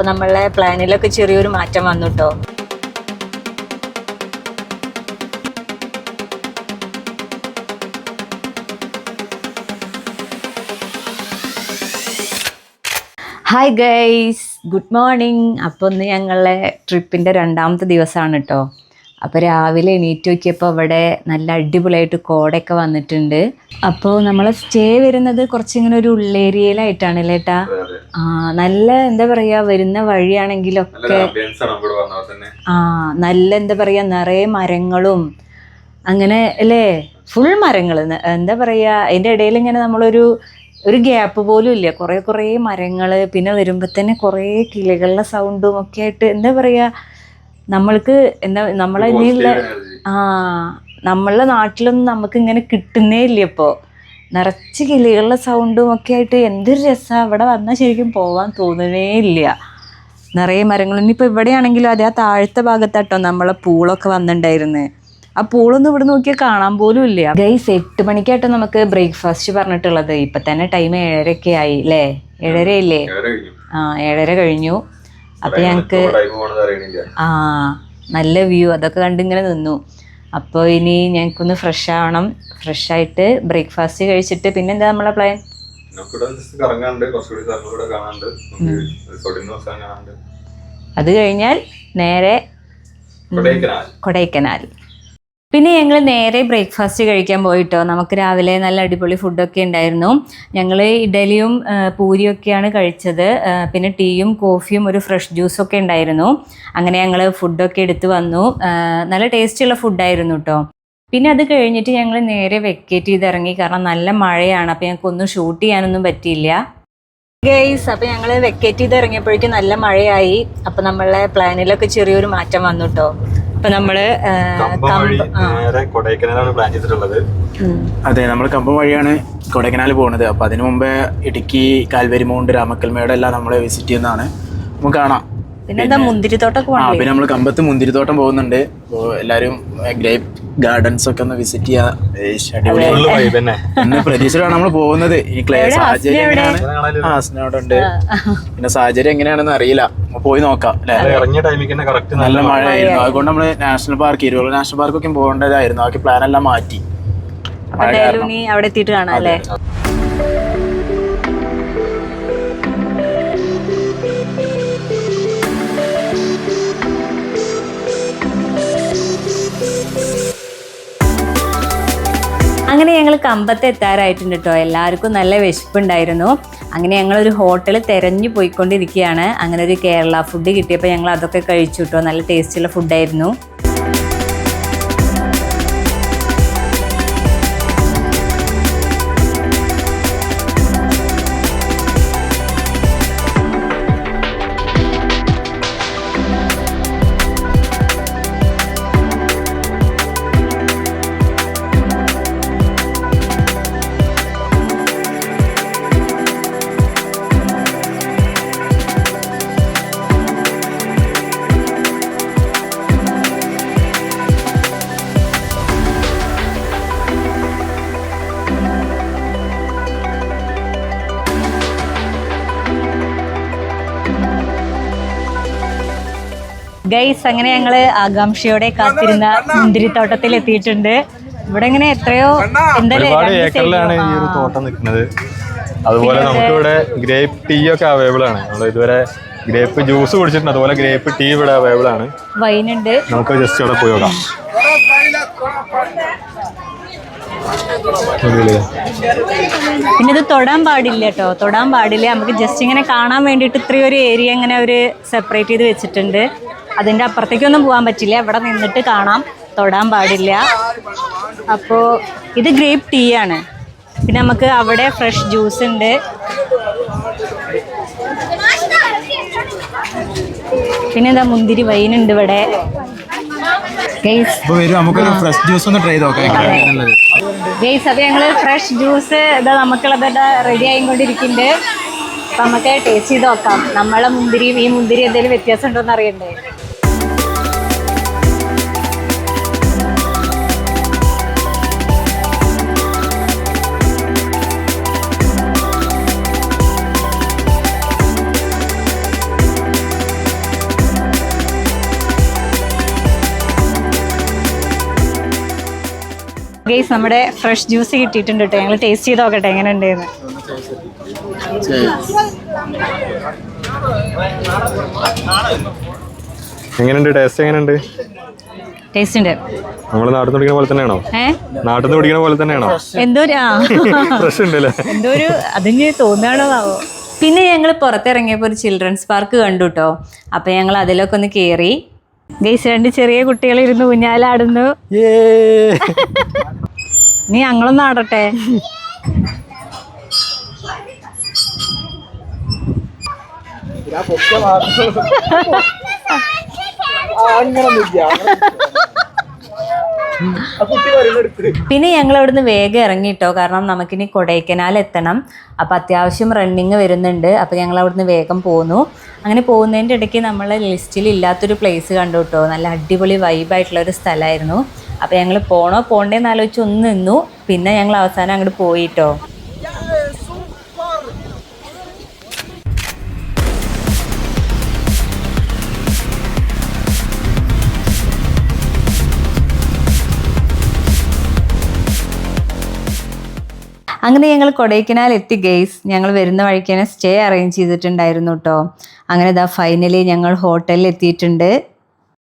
അപ്പോൾ നമ്മളെ പ്ലാനിലൊക്കെ ചെറിയൊരു മാറ്റം വന്നു കേട്ടോ. Hi guys, good morning. അപ്പോൾ ഇന്ന് ഞങ്ങളെ ട്രിപ്പിൻ്റെ 2ാമത്തെ ദിവസമാണ് കേട്ടോ. അപ്പോൾ രാവിലെ എണീറ്റ് നോക്കിയപ്പോൾ ഇവിടെ നല്ല അടിപൊളിയായിട്ട് കോടയൊക്കെ വന്നിട്ടുണ്ട്. അപ്പോൾ നമ്മൾ സ്റ്റേ വരുന്നത് കുറച്ചിങ്ങനെ ഒരു ഉള്ളേരിയയിലായിട്ടാണ് അല്ലേ ഏട്ടാ? നല്ല എന്താ പറയുക, വരുന്ന വഴിയാണെങ്കിലൊക്കെ നല്ല എന്താ പറയുക, നിറയെ മരങ്ങളും അങ്ങനെ അല്ലേ, ഫുൾ മരങ്ങൾ. എന്താ പറയുക, അതിൻ്റെ ഇടയിൽ ഇങ്ങനെ ഒരു ഗ്യാപ്പ് പോലും ഇല്ല, കുറേ മരങ്ങൾ. പിന്നെ വരുമ്പോൾ തന്നെ കുറേ കിളികളുടെ സൗണ്ടും ഒക്കെ ആയിട്ട് എന്താ പറയുക, നമ്മൾക്ക് എന്താ നമ്മളെ നമ്മളെ നാട്ടിലൊന്നും നമുക്ക് ഇങ്ങനെ കിട്ടുന്നേ ഇല്ല. ഇപ്പോൾ നിറച്ച് കിളികളുടെ സൗണ്ടും ഒക്കെ ആയിട്ട് എന്തൊരു രസമാണ്. ഇവിടെ വന്നാൽ ശരിക്കും പോവാൻ തോന്നുന്നേ ഇല്ല, നിറയെ മരങ്ങൾ. ഇനിയിപ്പോൾ ഇവിടെയാണെങ്കിലും അതേ ആ താഴത്തെ ഭാഗത്താട്ടോ നമ്മളെ പൂളൊക്കെ വന്നിട്ടുണ്ടായിരുന്നു. ആ പൂളൊന്നും ഇവിടെ നോക്കിയാൽ കാണാൻ പോലും ഇല്ല. ഗൈസ്, 8 മണിക്കായിട്ടോ നമുക്ക് ബ്രേക്ക്ഫാസ്റ്റ് പറഞ്ഞിട്ടുള്ളത്. ഇപ്പം തന്നെ ടൈം 7:30 ആയി അല്ലേ? 7:30 ഇല്ലേ? 7:30 കഴിഞ്ഞു. അപ്പം ഞങ്ങൾക്ക് നല്ല വ്യൂ അതൊക്കെ കണ്ടിങ്ങനെ നിന്നു. അപ്പോൾ ഇനി ഞങ്ങൾക്കൊന്ന് ഫ്രഷ് ആവണം. ഫ്രഷായിട്ട് ബ്രേക്ക്ഫാസ്റ്റ് കഴിച്ചിട്ട് പിന്നെ എന്താ നമ്മളെ പ്ലാൻ? അത് കഴിഞ്ഞാൽ നേരെ കൊടൈക്കനാൽ. പിന്നെ ഞങ്ങൾ നേരെ ബ്രേക്ക്ഫാസ്റ്റ് കഴിക്കാൻ പോയിട്ടോ. നമുക്ക് രാവിലെ നല്ല അടിപൊളി ഫുഡൊക്കെ ഉണ്ടായിരുന്നു. ഞങ്ങൾ ഇഡലിയും പൂരിയൊക്കെയാണ് കഴിച്ചത്. പിന്നെ ടീയും കോഫിയും ഒരു ഫ്രഷ് ജ്യൂസൊക്കെ ഉണ്ടായിരുന്നു. അങ്ങനെ ഞങ്ങൾ ഫുഡൊക്കെ എടുത്ത് വന്നു. നല്ല ടേസ്റ്റുള്ള ഫുഡായിരുന്നു കേട്ടോ. പിന്നെ അത് കഴിഞ്ഞിട്ട് ഞങ്ങൾ നേരെ വെക്കേറ്റ് ചെയ്ത് ഇറങ്ങി. കാരണം നല്ല മഴയാണ്, അപ്പോൾ ഞങ്ങൾക്കൊന്നും ഷൂട്ട് ചെയ്യാനൊന്നും പറ്റിയില്ല ഗൈസ്. അപ്പോൾ ഞങ്ങൾ വെക്കേറ്റ് ചെയ്ത് ഇറങ്ങിയപ്പോഴേക്കും നല്ല മഴയായി. അപ്പോൾ നമ്മളെ പ്ലാനിലൊക്കെ ചെറിയൊരു മാറ്റം വന്നു കേട്ടോ. അപ്പൊ നമ്മള് കൊടൈക്കനാലാണ് പ്ലാൻ ചെയ്തിട്ടുള്ളത്. അതെ, നമ്മൾ കമ്പം വഴിയാണ് കൊടൈക്കനാൽ പോകുന്നത്. അപ്പൊ അതിനു മുമ്പേ ഇടുക്കി, കാൽവരി മൗണ്ട്, രാമക്കൽമേട് എല്ലാം നമ്മൾ വിസിറ്റ് ചെയ്യുന്നതാണ്. നമുക്ക് കാണാം. പിന്നെ മുന്തിരിത്തോട്ടൊക്കെ പിന്നെ നമ്മൾ കമ്പത്ത് മുന്തിരിത്തോട്ടം പോകുന്നുണ്ട്. അപ്പോൾ എല്ലാവരും ഗ്രേപ്പ് ഗാർഡൻസ് ഒക്കെ ഒന്ന് വിസിറ്റ് ചെയ്യാം. പ്രതീക്ഷയിലാണ് നമ്മൾ പോകുന്നത്. ഈ സാഹചര്യം എങ്ങനെയാണ്, സ്നോടുണ്ട്, പിന്നെ സാഹചര്യം എങ്ങനെയാണെന്ന് അറിയില്ല. പോയി നോക്കാം അല്ലെ. ഇറങ്ങിയ ടൈമിൽ കറക്റ്റ് നല്ല മഴയായിരുന്നു. അതുകൊണ്ട് നമ്മള് നാഷണൽ പാർക്ക്, ഇരുവള്ളൂർ നാഷണൽ പാർക്കൊക്കെ പോകേണ്ടതായിരുന്നു. അതൊക്കെ പ്ലാൻ എല്ലാം മാറ്റി. അവിടെ എത്തിയിട്ട് കാണാം അല്ലേ. അങ്ങനെ ഞങ്ങൾ കമ്പത്ത് എത്താറായിട്ടുണ്ട് കേട്ടോ. എല്ലാവർക്കും നല്ല വിശപ്പുണ്ടായിരുന്നു. അങ്ങനെ ഞങ്ങളൊരു ഹോട്ടൽ തിരഞ്ഞു പോയിക്കൊണ്ടിരിക്കുകയാണ്. അങ്ങനെ ഒരു കേരള ഫുഡ് കിട്ടിയപ്പോൾ ഞങ്ങൾ അതൊക്കെ കഴിച്ചു കേട്ടോ. നല്ല ടേസ്റ്റുള്ള ഫുഡായിരുന്നു. ഗൈസ്, അങ്ങനെ ഞങ്ങള് ആകാംക്ഷയോടെ കാത്തിരുന്ന മുന്തിരിത്തോട്ടത്തിൽ എത്തിയിട്ടുണ്ട്. ഇവിടെ ഇങ്ങനെ എത്രയോ ഒരുപാട് ഏക്കറിലാണ് ഈ ഒരു തോട്ടം നിൽക്കുന്നത്. അതുപോലെ നമുക്കിവിടെ ഗ്രേപ്പ് ടീ ഒക്കെ അവൈലബിൾ ആണ്. നമ്മൾ ഇതുവരെ ഗ്രേപ്പ് ജ്യൂസ് കുടിച്ചിട്ടുണ്ട്. അതുപോലെ ഗ്രേപ്പ് ടീ ഇവിടെ അവൈലബിൾ ആണ്. വൈനുണ്ട്. നമുക്ക് ജസ്റ്റ് അവിടെ പോയി നോക്കാം. പിന്നെ ഇത് തൊടാൻ പാടില്ല കേട്ടോ, തൊടാൻ പാടില്ല. നമുക്ക് ജസ്റ്റ് ഇങ്ങനെ കാണാൻ വേണ്ടിയിട്ട് ഇത്രയും ഒരു ഏരിയ ഇങ്ങനെ അവർ സെപ്പറേറ്റ് ചെയ്ത് വെച്ചിട്ടുണ്ട്. അതിൻ്റെ അപ്പുറത്തേക്കൊന്നും പോകാൻ പറ്റില്ല. ഇവിടെ നിന്നിട്ട് കാണാം, തൊടാൻ പാടില്ല. അപ്പോൾ ഇത് ഗ്രേപ്പ് ടീ ആണ്. പിന്നെ നമുക്ക് അവിടെ ഫ്രഷ് ജ്യൂസ് ഉണ്ട്. പിന്നെ എന്താ മുന്തിരി വൈനുണ്ട് ഇവിടെ. ഫ്രഷ് ജ്യൂസ് ഒന്ന് ട്രൈ നോക്കാം. ഗൈസ്, അത് ഞങ്ങൾ ഫ്രഷ് ജ്യൂസ് ഇതാ നമുക്കുള്ളത് റെഡി ആയിക്കൊണ്ടിരിക്കുന്നുണ്ട്. അപ്പം നമുക്ക് ടേസ്റ്റ് ചെയ്ത് നോക്കാം. നമ്മളെ മുന്തിരിയും ഈ മുന്തിരി എന്തെങ്കിലും വ്യത്യാസം ഉണ്ടോയെന്ന് അറിയണ്ടേ. ഗൈസ് നമ്മുടെ ഫ്രഷ് ജ്യൂസ് കിട്ടിയിട്ടുണ്ട് കേട്ടോ. ഞങ്ങൾ ടേസ്റ്റ് ചെയ്ത് നോക്കട്ടെ എങ്ങനെ ഉണ്ടെന്ന്. എങ്ങനെയുണ്ട് ടേസ്റ്റ്? എങ്ങനെയുണ്ട്? ടേസ്റ്റ് ഉണ്ട്. നമ്മള് നാട്ടിൽ നിന്ന് കുടിക്കുന്ന പോലെ തന്നെയാണോ? നാട്ടിൽ നിന്ന് കുടിക്കുന്ന പോലെ തന്നെയാണോ? എന്തോ ഫ്രഷ് ഉണ്ടല്ലേ? എന്തോ ഒരു അതിന് തോന്നുകയാണോ. പിന്നെ ഞങ്ങൾ പുറത്തിറങ്ങിയപ്പോൾ ഒരു ചിൽഡ്രൻസ് പാർക്ക് കണ്ടു കേട്ടോ. അപ്പം ഞങ്ങൾ അതിലൊക്കെ ഒന്ന് കയറി. ഗൈസ് 2 ചെറിയ കുട്ടികളിരുന്ന് ഊഞ്ഞാലാടുന്നു. നീ ഞങ്ങളൊന്നും ആടട്ടെ. പിന്നെ ഞങ്ങൾ അവിടുന്ന് വേഗം ഇറങ്ങിട്ടോ, കാരണം നമുക്കിനി കൊടൈക്കനാൽ എത്തണം. അപ്പം അത്യാവശ്യം റണ്ണിങ് വരുന്നുണ്ട്. അപ്പം ഞങ്ങൾ അവിടുന്ന് വേഗം പോന്നു. അങ്ങനെ പോകുന്നതിൻ്റെ ഇടയ്ക്ക് നമ്മൾ ലിസ്റ്റിൽ ഇല്ലാത്തൊരു പ്ലേസ് കണ്ടു കേട്ടോ. നല്ല അടിപൊളി വൈബായിട്ടുള്ളൊരു സ്ഥലമായിരുന്നു. അപ്പം ഞങ്ങൾ പോണോ പോണ്ടേന്ന് ആലോചിച്ച് ഒന്ന് നിന്നു. പിന്നെ ഞങ്ങൾ അവസാനം അങ്ങോട്ട് പോയിട്ടോ. അങ്ങനെ ഞങ്ങൾ കൊടൈക്കനാൽ എത്തി ഗൈസ്. ഞങ്ങൾ വരുന്ന വഴിക്ക് തന്നെ സ്റ്റേ അറേഞ്ച് ചെയ്തിട്ടുണ്ടായിരുന്നു കേട്ടോ. അങ്ങനെ ഫൈനലി ഞങ്ങൾ ഹോട്ടലിൽ എത്തിയിട്ടുണ്ട്.